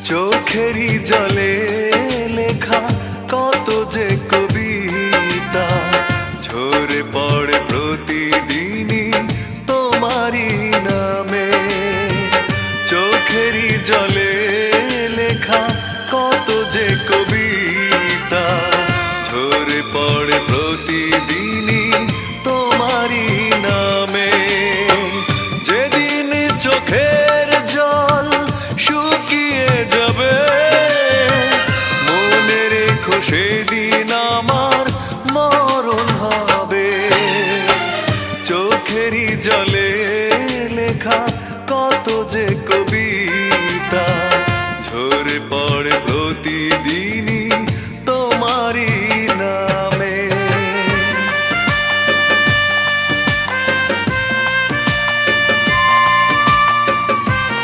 চোখেরই জলে লেখা কত যে কবিতা ঝরে পড়ে প্রতিদিনই তোমারই নামে। চোখেরই জলে লেখা কত যে কবিতা ঝরে পড়ে প্রতিদিনই তোমারই নামে। যেদিন চোখের জল শুকিয়ে যাবে মনে রেখো সেদিন আমার মরণ হবে। চোখেরই জলে লেখা কত যে কবি